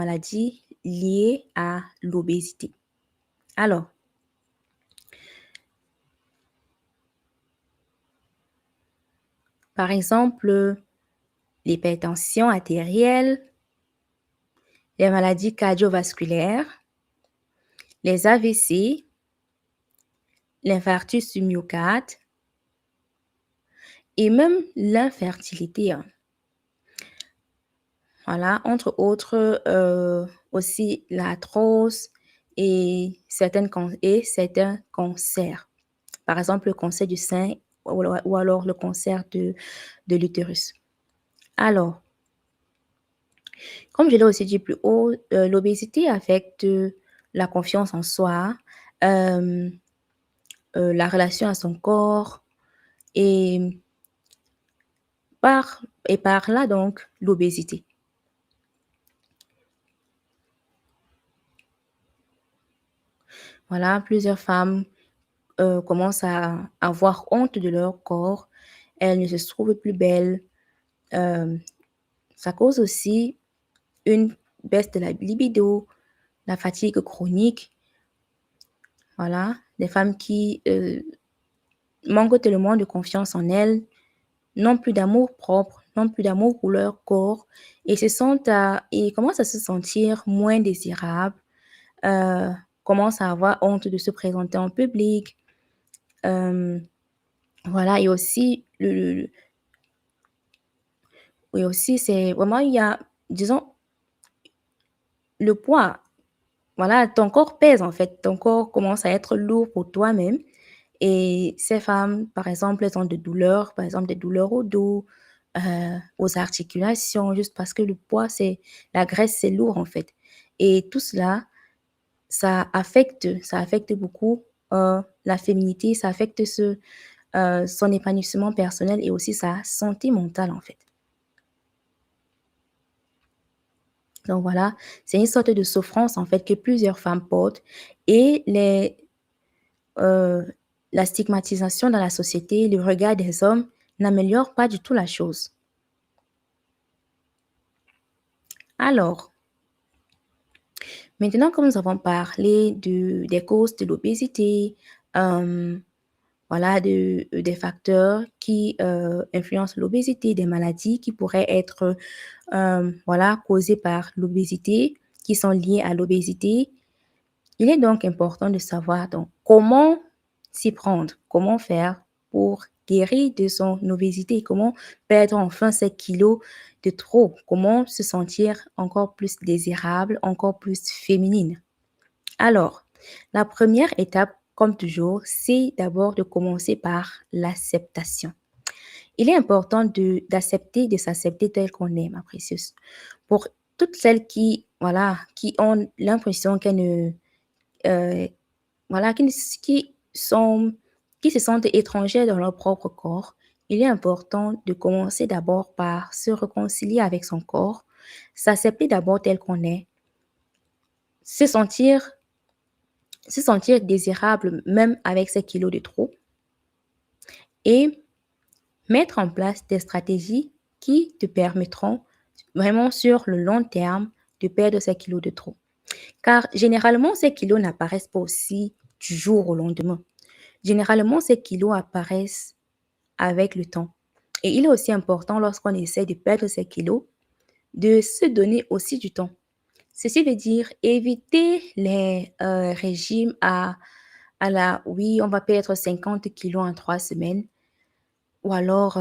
maladies liées à l'obésité. Alors, par exemple, l'hypertension artérielle, les maladies cardiovasculaires, les AVC, l'infarctus du myocarde et même l'infertilité, hein. Voilà, entre autres, aussi l'arthrose et certains cancers. Par exemple, le cancer du sein ou alors le cancer de l'utérus. Alors, comme je l'ai aussi dit plus haut, l'obésité affecte la confiance en soi, hem, la relation à son corps et par là donc l'obésité. Voilà, plusieurs femmes, commencent à avoir honte de leur corps. Elles ne se trouvent plus belles. Hem, Ça cause aussi une baisse de la libido, la fatigue chronique. Voilà, des femmes qui, manquent tellement de confiance en elles, n'ont plus d'amour propre, n'ont plus d'amour pour leur corps et commencent à se sentir moins désirables, heu, commencent à avoir honte de se présenter en public. Hem, voilà et aussi c'est vraiment il y a disons le poids, voilà, ton corps pèse en fait, ton corps commence à être lourd pour toi-même et ces femmes, par exemple, elles ont des douleurs, par exemple des douleurs au dos, aux articulations, juste parce que le poids, c'est la graisse, c'est lourd en fait et tout cela, ça affecte beaucoup, la féminité, ça affecte son épanouissement personnel et aussi sa santé mentale en fait. Donc voilà, c'est une sorte de souffrance en fait que plusieurs femmes portent et heu, la stigmatisation dans la société, le regard des hommes n'améliore pas du tout la chose. Alors, maintenant que nous avons parlé des causes de l'obésité, hem, voilà des facteurs qui, influencent l'obésité, des maladies qui pourraient être, voilà causées par l'obésité, qui sont liées à l'obésité. Il est donc important de savoir donc comment s'y prendre, comment faire pour guérir de son obésité, comment perdre enfin ces kilos de trop, comment se sentir encore plus désirable, encore plus féminine. Alors, la première étape, comme toujours, c'est d'abord de commencer par l'acceptation. Il est important de s'accepter tel qu'on est, ma précieuse. Pour toutes celles qui, voilà, qui ont l'impression qu'elles ne heu, voilà, qui se sentent étrangères dans leur propre corps, il est important de commencer d'abord par se réconcilier avec son corps, s'accepter d'abord tel qu'on est, se sentir se sentir désirable même avec ses kilos de trop et mettre en place des stratégies qui te permettront vraiment sur le long terme de perdre ces kilos de trop. Car généralement, ces kilos n'apparaissent pas aussi du jour au lendemain. Généralement, ces kilos apparaissent avec le temps. Et il est aussi important lorsqu'on essaie de perdre ces kilos, de se donner aussi du temps. Ceci veut dire éviter les régimes oui, on va perdre 50 kilos en 3 semaines, ou alors,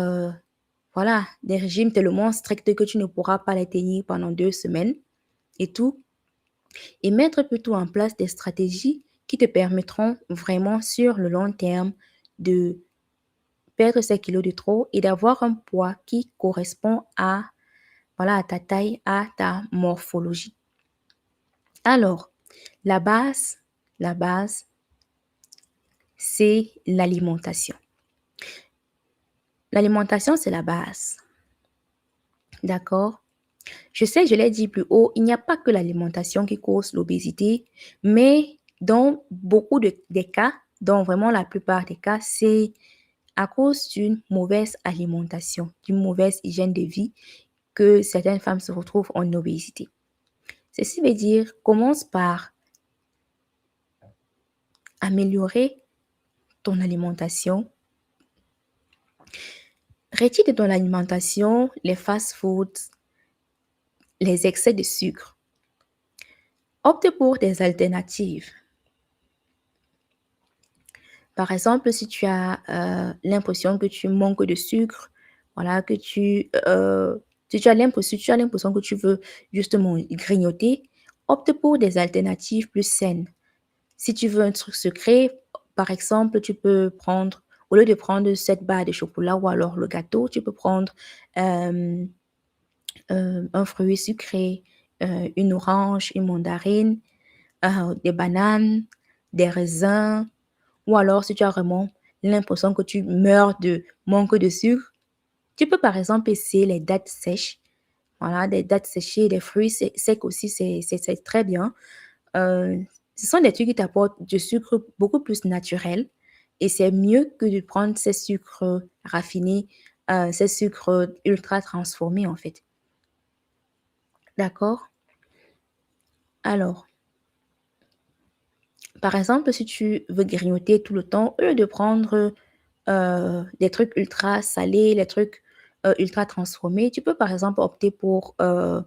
voilà, des régimes tellement stricts que tu ne pourras pas les tenir pendant 2 semaines et tout. Et mettre plutôt en place des stratégies qui te permettront vraiment sur le long terme de perdre ces kilos de trop et d'avoir un poids qui correspond voilà, à ta taille, à ta morphologie. Alors, la base, la base, c'est l'alimentation. L'alimentation, c'est la base. D'accord? Je sais, je l'ai dit plus haut, il n'y a pas que l'alimentation qui cause l'obésité, mais dans beaucoup des cas, dans vraiment la plupart des cas, c'est à cause d'une mauvaise alimentation, d'une mauvaise hygiène de vie que certaines femmes se retrouvent en obésité. Ceci veut dire, commence par améliorer ton alimentation. Retire de ton alimentation les fast-foods, les excès de sucre. Opte pour des alternatives. Par exemple, si tu as l'impression que tu manques de sucre, voilà, si tu as l'impression que tu veux justement grignoter, opte pour des alternatives plus saines. Si tu veux un truc secret, par exemple, tu peux prendre, au lieu de prendre cette barre de chocolat ou alors le gâteau, tu peux prendre euh, un fruit sucré, une orange, une mandarine, des bananes, des raisins, ou alors si tu as vraiment l'impression que tu meurs de manque de sucre, tu peux par exemple essayer les dattes sèches. Voilà, des dattes séchées, des fruits secs aussi, c'est très bien. Heu, Ce sont des trucs qui t'apportent du sucre beaucoup plus naturel et c'est mieux que de prendre ces sucres raffinés, ces sucres ultra transformés, en fait. D'accord? Alors, par exemple, si tu veux grignoter tout le temps, au lieu de prendre, des trucs ultra salés, les trucs, ultra transformés, tu peux, par exemple, opter pour, heu,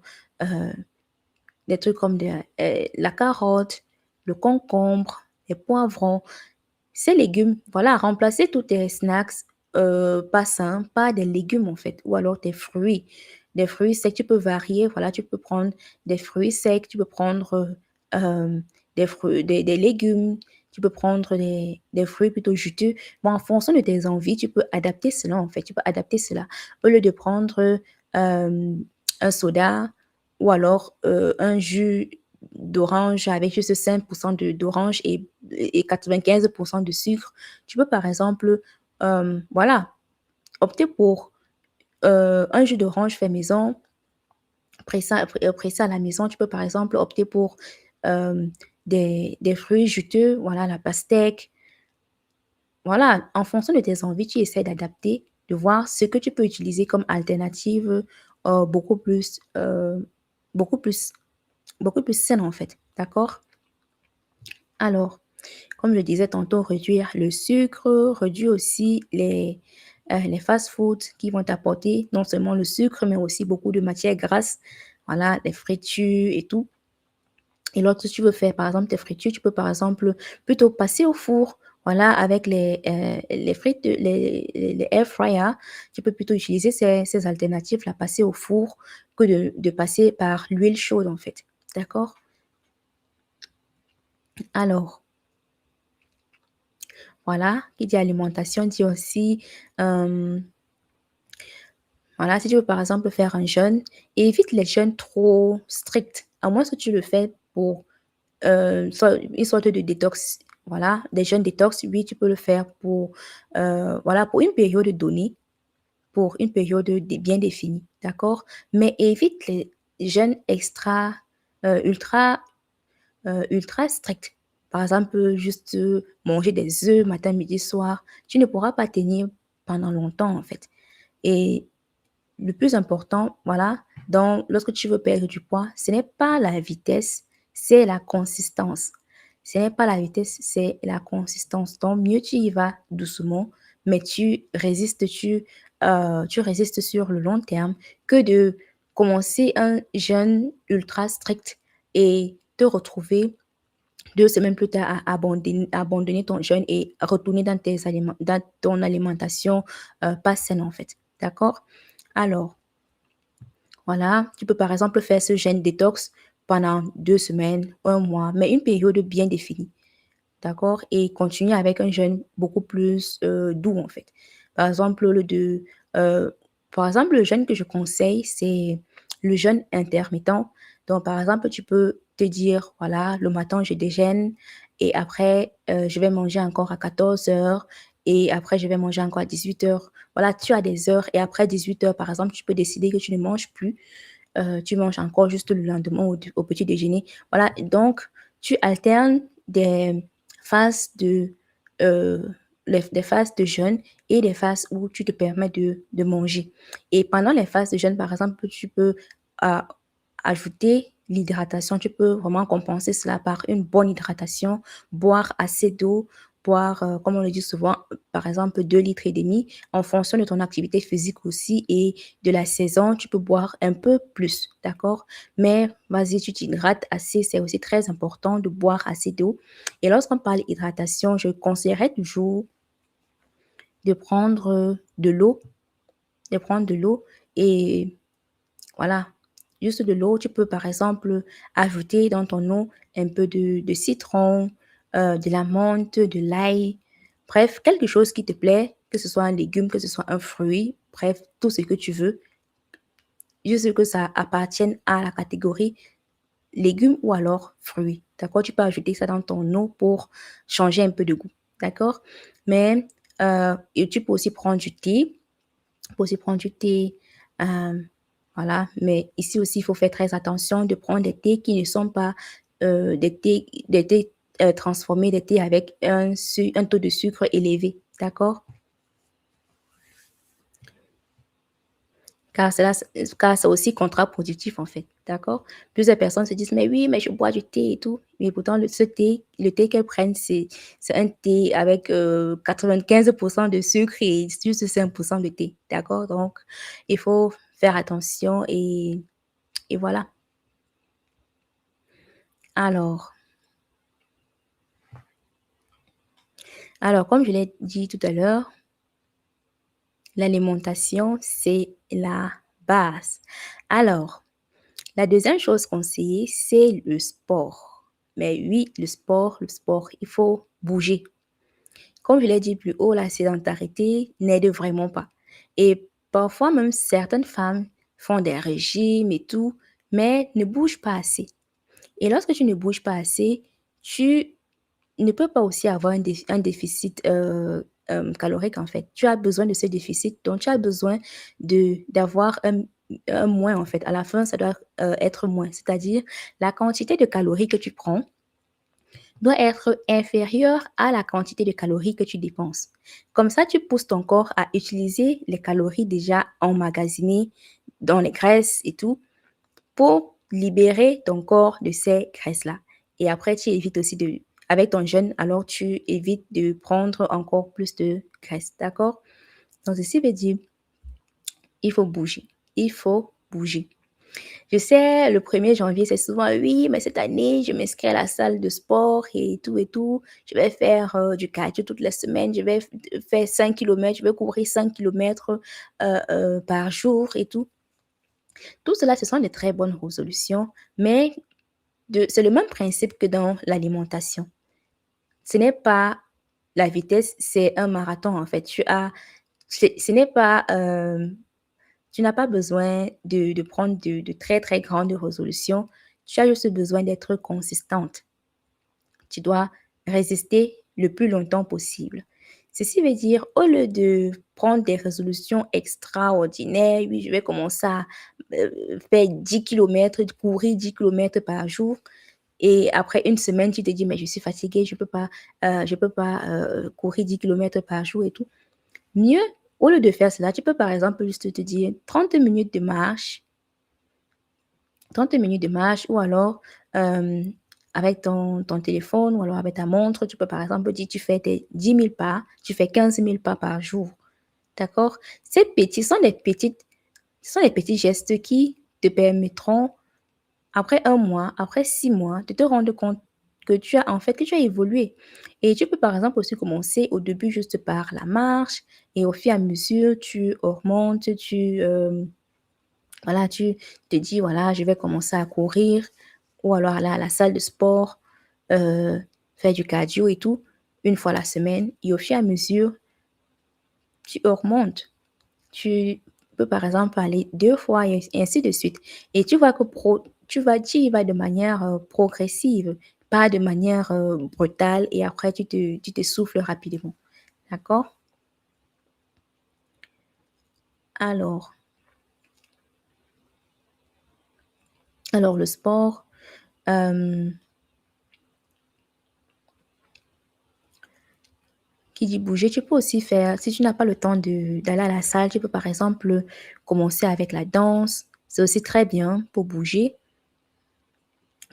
des trucs comme la carotte, le concombre, les poivrons. Ces légumes, voilà, remplacer tous tes snacks, pas sains par des légumes, en fait, ou alors tes fruits. Des fruits secs, tu peux varier, voilà, tu peux prendre des fruits secs, tu peux prendre, des fruits des légumes, tu peux prendre des fruits plutôt juteux. Bon, en fonction de tes envies, tu peux adapter cela, en fait, tu peux adapter cela. Au lieu de prendre, un soda ou alors, un jus d'orange avec juste 5 d'orange et 95 de sucre. Tu peux, par exemple, voilà, opter pour, un jus d'orange fait maison, pressé à la maison. Tu peux, par exemple, opter pour, hem, des fruits juteux, voilà, la pastèque. Voilà, en fonction de tes envies, tu essaies d'adapter, de voir ce que tu peux utiliser comme alternative, beaucoup plus, beaucoup plus beaucoup plus saine, en fait, d'accord? Alors, comme je disais tantôt, réduire le sucre, réduire aussi les fast-foods qui vont t'apporter non seulement le sucre, mais aussi beaucoup de matières grasses, voilà, les fritures et tout. Et lorsque tu veux faire, par exemple, tes fritures, tu peux, par exemple, plutôt passer au four, voilà, avec les frites, les air fryers. Tu peux plutôt utiliser ces alternatives-là, passer au four, que de passer par l'huile chaude, en fait. D'accord? Alors, voilà, qui dit alimentation dit aussi, hem, voilà, si tu veux par exemple faire un jeûne, évite les jeûnes trop stricts, à moins que tu le fais pour, une sorte de détox. Voilà, des jeûnes détox, oui, tu peux le faire pour, voilà, pour une période donnée, pour une période bien définie, d'accord? Mais évite les jeûnes extra, ultra ultra strict. Par exemple, juste, manger des œufs matin, midi, soir, tu ne pourras pas tenir pendant longtemps, en fait. Et le plus important, voilà, lorsque tu veux perdre du poids, ce n'est pas la vitesse, c'est la consistance. Ce n'est pas la vitesse, c'est la consistance. Donc mieux tu y vas doucement, mais tu résistes sur le long terme que de commencer un jeûne ultra strict et te retrouver 2 semaines plus tard à abandonner ton jeûne et retourner dans ton alimentation, pas saine, en fait. D'accord? Alors, voilà, tu peux par exemple faire ce jeûne détox pendant 2 semaines, un mois, mais une période bien définie. D'accord? Et continuer avec un jeûne beaucoup plus, doux, en fait. Par exemple, heu, le jeûne que je conseille, c'est le jeûne intermittent. Donc, par exemple, tu peux te dire: «Voilà, le matin, je déjeune et après, je vais manger encore à 14 heures et après je vais manger encore à 18 heures. Voilà, tu as des heures et après 18 heures, par exemple, tu peux décider que tu ne manges plus, tu manges encore juste le lendemain au petit déjeuner. Voilà, donc tu alternes des phases heu, des phases de jeûne et des phases où tu te permets de manger et pendant les phases de jeûne, par exemple, tu peux, a ajouter l'hydratation. Tu peux vraiment compenser cela par une bonne hydratation, boire assez d'eau, boire, comme on le dit souvent, par exemple 2,5 litres en fonction de ton activité physique aussi et de la saison, tu peux boire un peu plus, d'accord? Mais vas-y, tu t'hydrates assez, c'est aussi très important de boire assez d'eau et lorsqu'on parle hydratation, je conseillerais toujours de prendre, de prendre de l'eau et voilà, juste de l'eau. Tu peux, par exemple, ajouter dans ton eau un peu de citron, de la menthe, de l'ail, bref, quelque chose qui te plaît, que ce soit un légume, que ce soit un fruit, bref, tout ce que tu veux, juste que ça appartienne à la catégorie légumes ou alors fruits. D'accord? Tu peux ajouter ça dans ton eau pour changer un peu de goût. D'accord? Mais et tu peux aussi prendre du thé. Tu peux aussi prendre du thé. Voilà. Mais ici aussi, il faut faire très attention de prendre des thés qui ne sont pas des thés transformés, des thés avec un taux de sucre élevé. D'accord? Car c'est aussi contre-productif en fait, d'accord? Plusieurs personnes se disent: «Mais oui, mais je bois du thé et tout», mais pourtant le thé qu'elles prennent, c'est un thé avec, 95 de sucre et juste 5 de thé, d'accord? Donc il faut faire attention et voilà. Alors alors comme je l'ai dit tout à l'heure, l'alimentation, c'est la base. Alors la deuxième chose conseillée, c'est le sport. Mais oui, le sport, il faut bouger. Comme je l'ai dit plus haut, la sédentarité n'aide vraiment pas. Et parfois même certaines femmes font des régimes et tout, mais ne bougent pas assez. Et lorsque tu ne bouges pas assez, tu ne peux pas aussi avoir un déficit, calorique, en fait. Tu as besoin de ce déficit, donc tu as besoin d'avoir un moins, en fait. À la fin, ça doit, être moins. C'est-à-dire, la quantité de calories que tu prends doit être inférieure à la quantité de calories que tu dépenses. Comme ça, tu pousses ton corps à utiliser les calories déjà emmagasinées dans les graisses et tout, pour libérer ton corps de ces graisses-là. Et après, tu évites aussi avec ton jeûne, alors tu évites de prendre encore plus de graisse, d'accord? Donc, ceci veut dire, il faut bouger. Il faut bouger. Je sais, le 1er janvier, c'est souvent: «Oui, mais cette année, je m'inscris à la salle de sport et tout et tout. Je vais faire, du cardio toutes les semaines. Je vais faire 5 kilomètres, je vais courir 5 kilomètres, par jour et tout». Tout cela, ce sont des très bonnes résolutions, mais c'est le même principe que dans l'alimentation. Ce n'est pas la vitesse, c'est un marathon en fait. Ce n'est pas, tu n'as pas besoin de prendre de très, très grandes résolutions. Tu as juste besoin d'être consistante. Tu dois résister le plus longtemps possible. Ceci veut dire, au lieu de prendre des résolutions extraordinaires, oui, je vais commencer à faire 10 kilomètres, courir 10 kilomètres par jour. Et après une semaine, tu te dis: «Mais je suis fatiguée, je peux pas, courir 10 kilomètres par jour et tout». Mieux, au lieu de faire cela, tu peux par exemple juste te dire 30 minutes de marche, 30 minutes de marche ou alors, avec ton téléphone ou alors avec ta montre, tu peux par exemple dire tu fais tes 10 000 pas, tu fais 15 000 pas par jour, d'accord? Ces petits sont des petites Ce sont des petits gestes qui te permettront après 1 mois, après 6 mois, de te rendre compte que tu as évolué et tu peux, par exemple, aussi commencer au début juste par la marche et au fur et à mesure, tu augmentes, voilà, tu te dis: «Voilà, je vais commencer à courir» ou alors aller à la salle de sport, heu, faire du cardio et tout, une fois la semaine et au fur et à mesure, tu augmentes. Tu peux, par exemple, aller 2 fois et ainsi de suite et tu y vas de manière, progressive, pas de manière, brutale et après tu t'essouffles rapidement. D'accord? Alors alors le sport, hem, qui dit bouger, tu peux aussi faire si tu n'as pas le temps d'aller à la salle, tu peux, par exemple, commencer avec la danse. C'est aussi très bien pour bouger.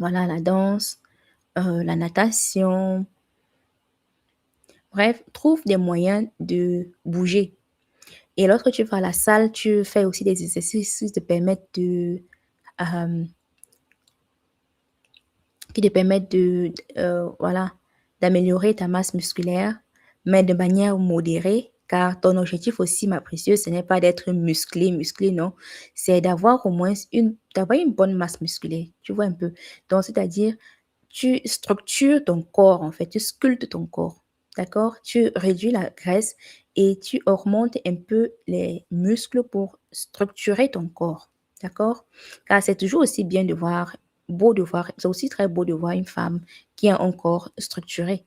Voilà, la danse, la natation. Bref, trouve des moyens de bouger. Et lorsque tu vas à la salle, tu fais aussi des exercices euh, qui te permettent voilà, d'améliorer ta masse musculaire, mais de manière modérée, car ton objectif aussi, ma précieuse, ce n'est pas d'être musclé, musclé, non. C'est d'avoir au moins d'avoir une bonne masse musculaire. Tu vois un peu. Donc, c'est-à-dire, tu structures ton corps, en fait, tu sculptes ton corps. D'accord? Tu réduis la graisse et tu augmentes un peu les muscles pour structurer ton corps. D'accord? Car c'est toujours aussi bien de voir, beau de voir, c'est aussi très beau de voir une femme qui a un corps structuré.